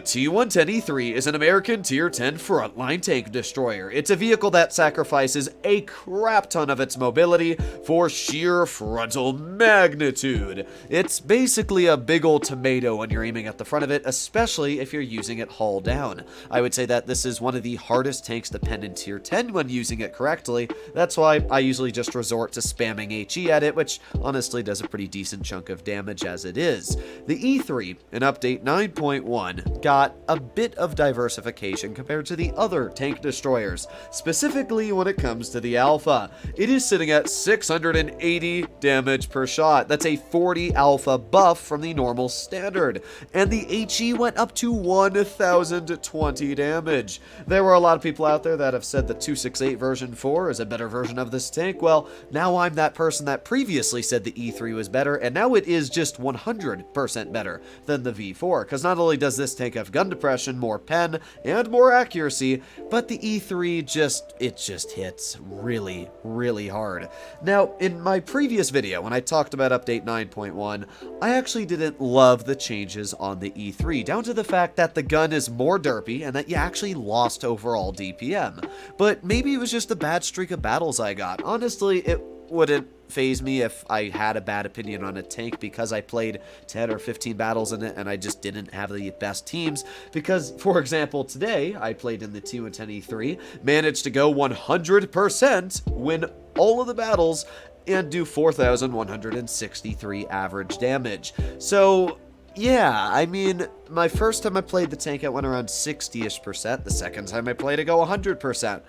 T110E3 is an American Tier 10 frontline tank destroyer. It's a vehicle that sacrifices a crap ton of its mobility for sheer frontal magnitude. It's basically a big old tomato when you're aiming at the front of it, especially if you're using it hull down. I would say that this is one of the hardest tanks to pen in Tier 10 when using it correctly. That's why I usually just resort to spamming HE at it, which honestly does a pretty decent chunk of damage as it is. The E3, in update 9.1, got a bit of diversification compared to the other tank destroyers, specifically when it comes to the alpha. It is sitting at 680 damage per shot. That's a 40 alpha buff from the normal standard, and the HE went up to 1020 damage. There were a lot of people out there that have said the 268 version 4 is a better version of this tank. Well, now I'm that person that previously said the E3 was better, and now it is just 100% better than the V4, because not only does this tank have gun depression, more pen, and more accuracy, but the E3 just hits really, really hard. Now, in my previous video, when I talked about update 9.1, I actually didn't love the changes on the E3, down to the fact that the gun is more derpy and that you actually lost overall DPM. But maybe it was just a bad streak of battles I got. Honestly, it wouldn't phase me if I had a bad opinion on a tank because I played 10 or 15 battles in it and I just didn't have the best teams. Because, for example, today I played in the T110E3, managed to go 100%, win all of the battles, and do 4,163 average damage. So yeah, I mean, my first time I played the tank, it went around 60-ish%. The second time I played it, go 100%.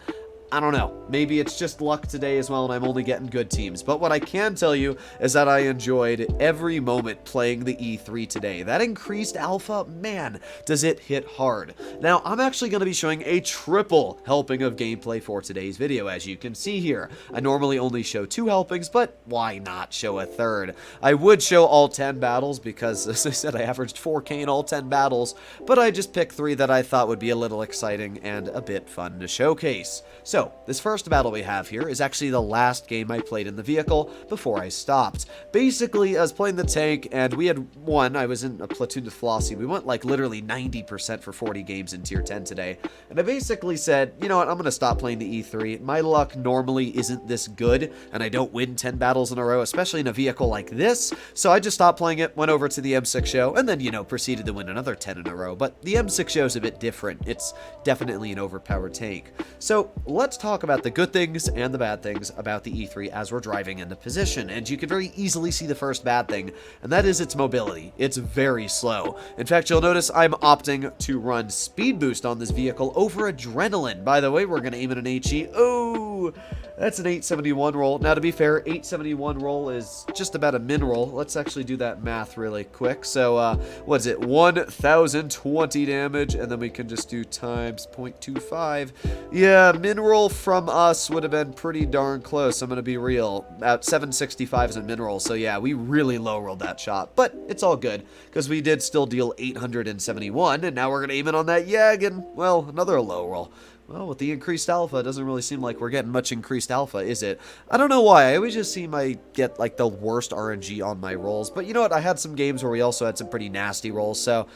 I don't know, maybe it's just luck today as well and I'm only getting good teams, but what I can tell you is that I enjoyed every moment playing the E3 today. That increased alpha, man, does it hit hard. Now, I'm actually going to be showing a triple helping of gameplay for today's video, as you can see here. I normally only show 2 helpings, but why not show a third? I would show all 10 battles because, as I said, I averaged 4K in all 10 battles, but I just picked 3 that I thought would be a little exciting and a bit fun to showcase. So, this first battle we have here is actually the last game I played in the vehicle before I stopped. Basically, I was playing the tank, and we had won. I was in a platoon with Flossie. We went like literally 90% for 40 games in Tier 10 today. And I basically said, you know what, I'm going to stop playing the E3. My luck normally isn't this good, and I don't win 10 battles in a row, especially in a vehicle like this. So I just stopped playing it, went over to the M6 show, and then, you know, proceeded to win another 10 in a row. But the M6 show is a bit different. It's definitely an overpowered tank. So let's talk about the good things and the bad things about the E3 as we're driving into position, and you can very easily see the first bad thing, and that is its mobility. It's very slow. In fact, you'll notice I'm opting to run speed boost on this vehicle over adrenaline. By the way, we're going to aim at an HE. Oh, that's an 871 roll. Now, to be fair, 871 roll is just about a min roll. Let's actually do that math really quick. So, what is it? 1,020 damage, and then we can just do times 0.25. Yeah, min roll from us would have been pretty darn close. I'm going to be real. About 765 is a min roll, so yeah, we really low rolled that shot. But it's all good, because we did still deal 871, and now we're going to aim it on that Yag, and, well, another low roll. Well, with the increased alpha, it doesn't really seem like we're getting much increased alpha, is it? I don't know why. I always just seem I get, like, the worst RNG on my rolls. But you know what? I had some games where we also had some pretty nasty rolls, so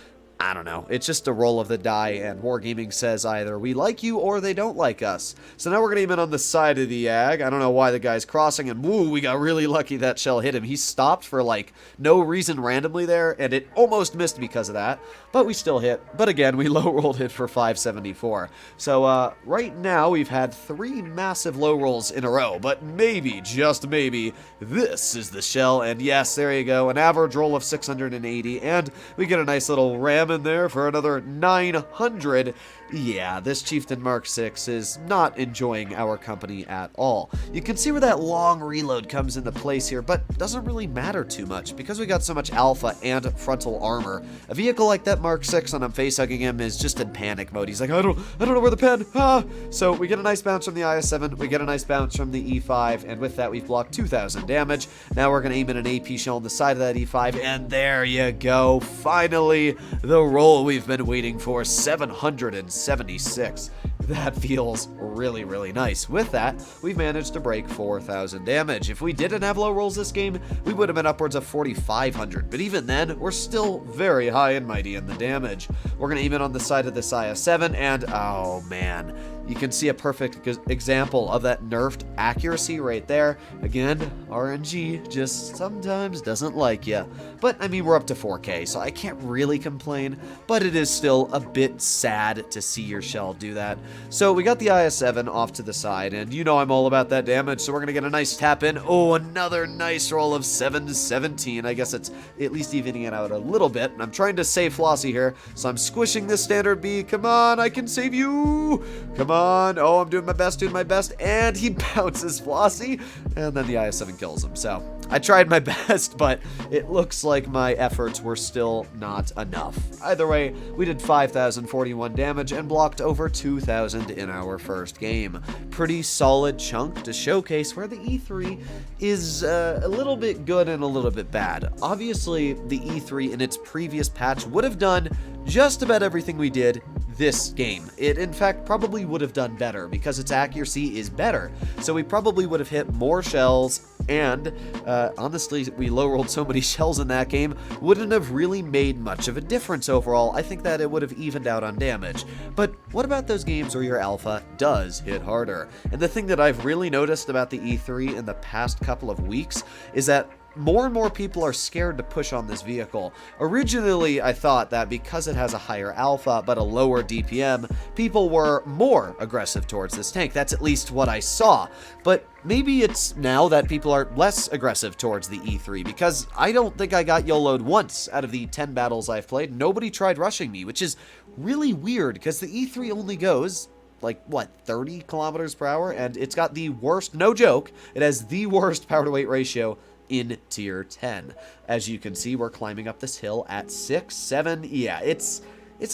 I don't know. It's just a roll of the die, and Wargaming says either we like you or they don't like us. So now we're going to aim it on the side of the Ag. I don't know why the guy's crossing, and woo, we got really lucky that shell hit him. He stopped for, like, no reason randomly there, and it almost missed because of that. But we still hit. But again, we low rolled it for 574. So right now, we've had 3 massive low rolls in a row, but maybe, just maybe, this is the shell. And yes, there you go, an average roll of 680, and we get a nice little ram in there for another 900. Yeah, this Chieftain Mark 6 is not enjoying our company at all. You can see where that long reload comes into place here, but doesn't really matter too much because we got so much alpha and frontal armor. A vehicle like that Mark 6, and I'm facehugging him, is just in panic mode. He's like, I don't know where the pen. So we get a nice bounce from the IS-7, we get a nice bounce from the E5, and with that we've blocked 2,000 damage. Now we're going to aim at an AP shell on the side of that E5, and there you go. Finally, the roll we've been waiting for, 776. that feels really, really nice. With that, we've managed to break 4,000 damage. If we didn't have low rolls this game, we would have been upwards of 4,500, but even then, we're still very high and mighty in the damage. We're going to aim it on the side of this IS-7, and oh man, you can see a perfect example of that nerfed accuracy right there. Again, RNG just sometimes doesn't like you. But, I mean, we're up to 4K, so I can't really complain, but it is still a bit sad to see your shell do that. So we got the IS-7 off to the side, and you know I'm all about that damage, so we're going to get a nice tap in. Oh, another nice roll of 717. I guess it's at least evening it out a little bit. I'm trying to save Flossie here, so I'm squishing this standard B. Come on, I can save you. Come on. Oh, I'm doing my best, and he bounces Flossie, and then the IS-7 kills him. So I tried my best, but it looks like my efforts were still not enough. Either way, we did 5,041 damage and blocked over 2,000 in our first game. Pretty solid chunk to showcase where the E3 is a little bit good and a little bit bad. Obviously, the E3 in its previous patch would have done just about everything we did this game. It, in fact, probably would have done better because its accuracy is better. So we probably would have hit more shells, and honestly, we low-rolled so many shells in that game, wouldn't have really made much of a difference overall. I think that it would have evened out on damage. But what about those games where your alpha does hit harder? And the thing that I've really noticed about the E3 in the past couple of weeks is that more and more people are scared to push on this vehicle. Originally, I thought that because it has a higher alpha but a lower DPM, people were more aggressive towards this tank. That's at least what I saw. But maybe it's now that people are less aggressive towards the E3, because I don't think I got YOLO'd once out of the 10 battles I've played. Nobody tried rushing me, which is really weird because the E3 only goes like, what, 30 kilometers per hour? And it's got the worst, no joke, it has the worst power to weight ratio in tier 10. As you can see, we're climbing up this hill at 6, 7. Yeah, it's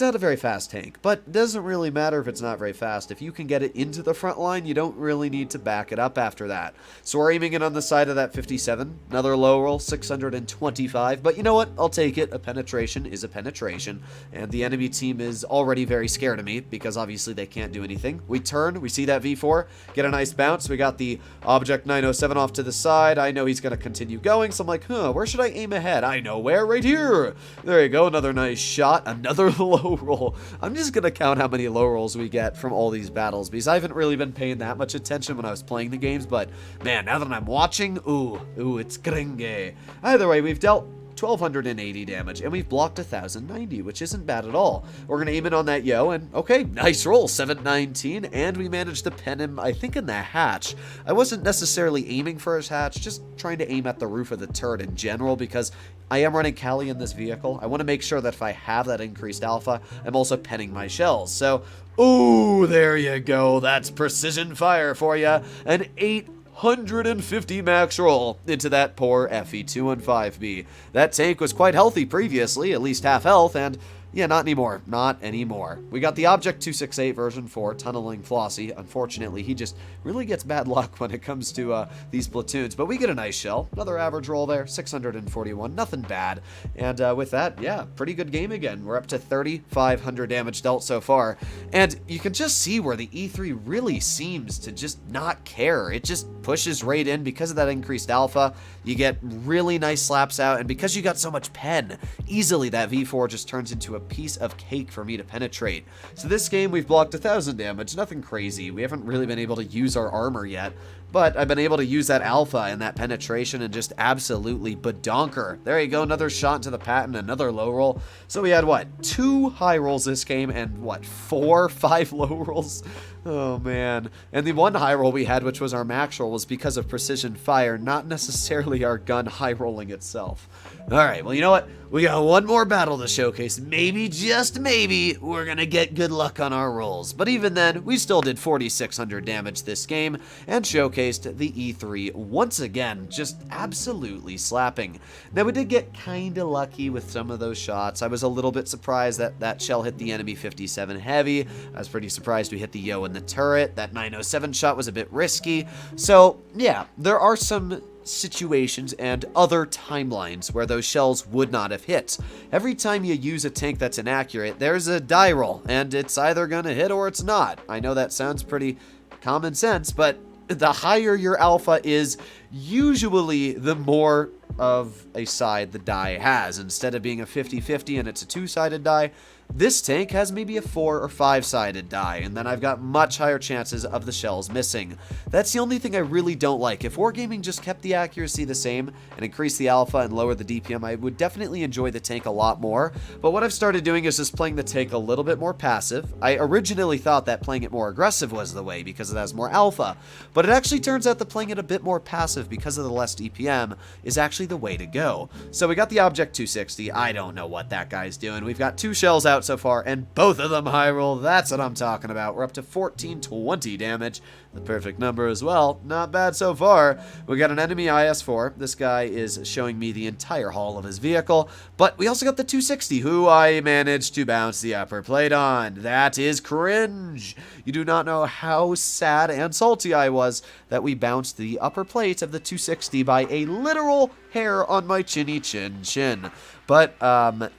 not a very fast tank, but it doesn't really matter if it's not very fast. If you can get it into the front line, you don't really need to back it up after that. So we're aiming it on the side of that 57. Another low roll, 625. But you know what? I'll take it. A penetration is a penetration. And the enemy team is already very scared of me because obviously they can't do anything. We turn. We see that V4. Get a nice bounce. We got the Object 907 off to the side. I know he's going to continue going. So I'm like, where should I aim ahead? I know where. Right here. There you go. Another nice shot. Another low roll. I'm just gonna count how many low rolls we get from all these battles because I haven't really been paying that much attention when I was playing the games, but man, now that I'm watching, ooh, it's gringe. Either way, we've dealt 1,280 damage, and we've blocked 1,090, which isn't bad at all. We're going to aim it on that yo, and okay, nice roll, 719, and we managed to pen him, I think, in the hatch. I wasn't necessarily aiming for his hatch, just trying to aim at the roof of the turret in general, because I am running Kali in this vehicle. I want to make sure that if I have that increased alpha, I'm also penning my shells. So, ooh, there you go. That's precision fire for you. An 850 max roll into that poor FE215B. That tank was quite healthy previously, at least half health, and yeah, not anymore. Not anymore. We got the Object 268 version 4, tunneling Flossie. Unfortunately, he just really gets bad luck when it comes to these platoons. But we get a nice shell. Another average roll there, 641. Nothing bad. And with that, yeah, pretty good game again. We're up to 3,500 damage dealt so far. And you can just see where the E3 really seems to just not care. It just pushes right in because of that increased alpha. You get really nice slaps out. And because you got so much pen, easily that V4 just turns into a piece of cake for me to penetrate. So this game we've blocked 1,000 damage, nothing crazy. We haven't really been able to use our armor yet, but I've been able to use that alpha and that penetration and just absolutely badonker. There you go, another shot into the patent, another low roll. So we had, what, 2 high rolls this game and, what, 4, 5 low rolls? Oh, man. And the one high roll we had, which was our max roll, was because of precision fire, not necessarily our gun high rolling itself. Alright, well, you know what? We got one more battle to showcase. Maybe, just maybe, we're gonna get good luck on our rolls. But even then, we still did 4,600 damage this game and showcased the E3 once again, just absolutely slapping. Now, we did get kinda lucky with some of those shots. I was a little bit surprised that that shell hit the enemy 57 heavy. I was pretty surprised we hit the yo in the turret. That 907 shot was a bit risky. So, yeah, there are some situations and other timelines where those shells would not have hit. Every time you use a tank that's inaccurate, there's a die roll, and it's either gonna hit or it's not. I know that sounds pretty common sense, but the higher your alpha is, usually the more of a side the die has. Instead of being a 50-50 and it's a two-sided die, this tank has maybe a 4 or 5-sided die, and then I've got much higher chances of the shells missing. That's the only thing I really don't like. If Wargaming just kept the accuracy the same and increased the alpha and lowered the DPM, I would definitely enjoy the tank a lot more. But what I've started doing is just playing the tank a little bit more passive. I originally thought that playing it more aggressive was the way because it has more alpha, but it actually turns out that playing it a bit more passive because of the less DPM is actually the way to go. So we got the Object 260. I don't know what that guy's doing. We've got 2 shells out so far, and both of them high roll. That's what I'm talking about. We're up to 1420 damage, the perfect number as well. Not bad so far. We got an enemy IS-4. This guy is showing me the entire hull of his vehicle, but we also got the 260, who I managed to bounce the upper plate on. That is cringe. You do not know how sad and salty I was that we bounced the upper plate of the 260 by a literal hair on my chinny chin. But,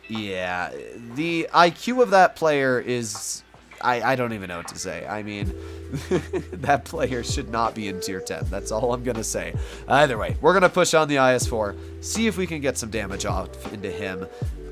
yeah, the IQ of that player is, I don't even know what to say. I mean, that player should not be in tier 10. That's all I'm going to say. Either way, we're going to push on the IS-4, see if we can get some damage off into him.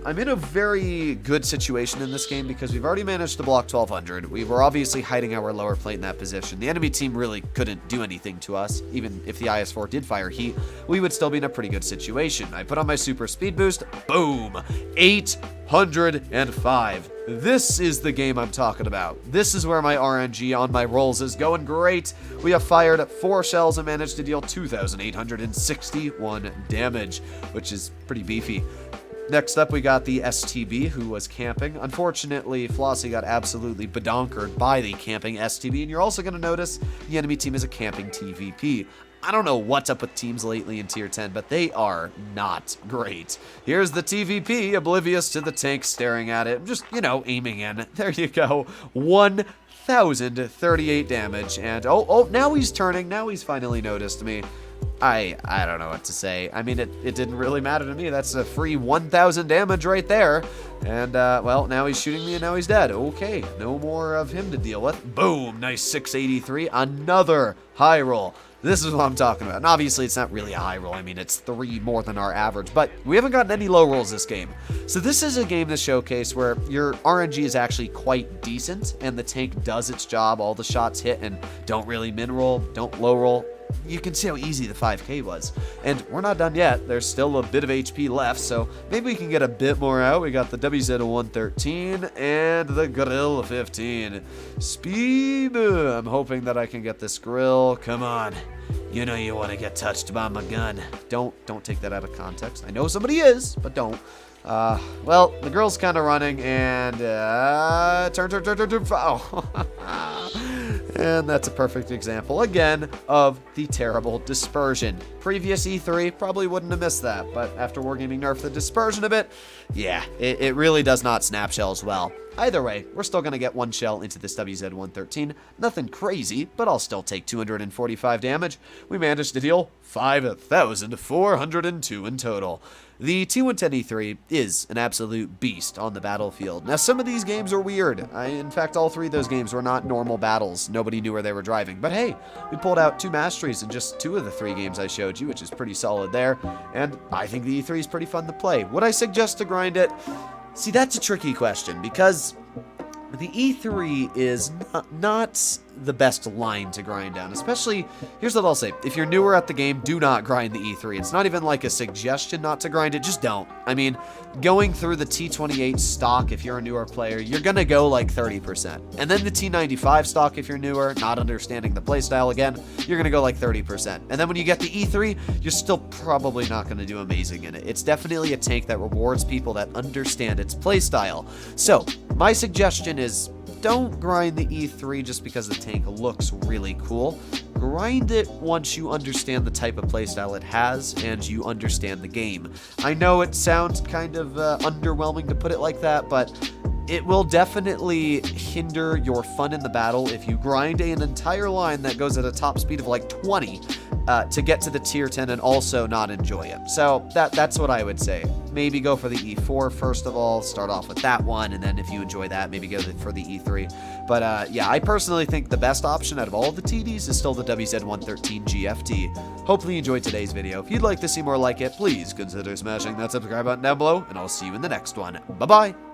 I'm in a very good situation in this game because we've already managed to block 1200. We were obviously hiding our lower plate in that position. The enemy team really couldn't do anything to us. Even if the IS-4 did fire heat, we would still be in a pretty good situation. I put on my super speed boost. Boom! 805. This is the game I'm talking about. This is where my RNG on my rolls is going great. We have fired 4 shells and managed to deal 2,861 damage, which is pretty beefy. Next up, we got the STB, who was camping. Unfortunately, Flossie got absolutely badonkered by the camping STB, and you're also going to notice the enemy team is a camping TVP. I don't know what's up with teams lately in Tier 10, but they are not great. Here's the TVP, oblivious to the tank staring at it, just, you know, aiming in. There you go. 1,038 damage, and oh, now he's turning. Now he's finally noticed me. I don't know what to say. I mean, it didn't really matter to me. That's a free 1,000 damage right there. And, well, now he's shooting me and now he's dead. Okay, no more of him to deal with. Boom, nice 683. Another high roll. This is what I'm talking about. And obviously, it's not really a high roll. I mean, it's 3 more than our average, but we haven't gotten any low rolls this game. So this is a game to showcase where your RNG is actually quite decent, and the tank does its job. All the shots hit and don't really min roll, don't low roll. You can see how easy the 5K was. And we're not done yet. There's still a bit of HP left, so maybe we can get a bit more out. We got the WZ113 and the Grill 15. Speed! I'm hoping that I can get this grill. Come on. You know you want to get touched by my gun. Don't take that out of context. I know somebody is, but don't. Well, the girl's kind of running, and, turn, foul. And that's a perfect example, again, of the terrible dispersion. Previous E3 probably wouldn't have missed that, but after Wargaming nerfed the dispersion a bit, yeah, it really does not snap shells well. Either way, we're still going to get 1 shell into this WZ-113. Nothing crazy, but I'll still take 245 damage. We managed to deal 5,402 in total. The T110E3 is an absolute beast on the battlefield. Now, some of these games are weird. In fact, all 3 of those games were not normal battles. Nobody knew where they were driving. But hey, we pulled out 2 masteries in just 2 of the 3 games I showed you, which is pretty solid there. And I think the E3 is pretty fun to play. Would I suggest to grind it? See, that's a tricky question, because the E3 is not the best line to grind down, especially, here's what I'll say, if you're newer at the game, do not grind the E3. It's not even like a suggestion not to grind it, just don't. I mean, going through the T28 stock, if you're a newer player, you're gonna go like 30%. And then the T95 stock, if you're newer, not understanding the playstyle again, you're gonna go like 30%. And then when you get the E3, you're still probably not gonna do amazing in it. It's definitely a tank that rewards people that understand its playstyle. So, my suggestion is, don't grind the E3 just because the tank looks really cool. Grind it once you understand the type of playstyle it has and you understand the game. I know it sounds kind of underwhelming to put it like that, but it will definitely hinder your fun in the battle if you grind an entire line that goes at a top speed of like 20 to get to the tier 10 and also not enjoy it. So that's what I would say. Maybe go for the E4 first of all, start off with that one, and then if you enjoy that, maybe go for the E3. But yeah, I personally think the best option out of all of the TDs is still the WZ113 GFT. Hopefully you enjoyed today's video. If you'd like to see more like it, please consider smashing that subscribe button down below, and I'll see you in the next one. Bye-bye!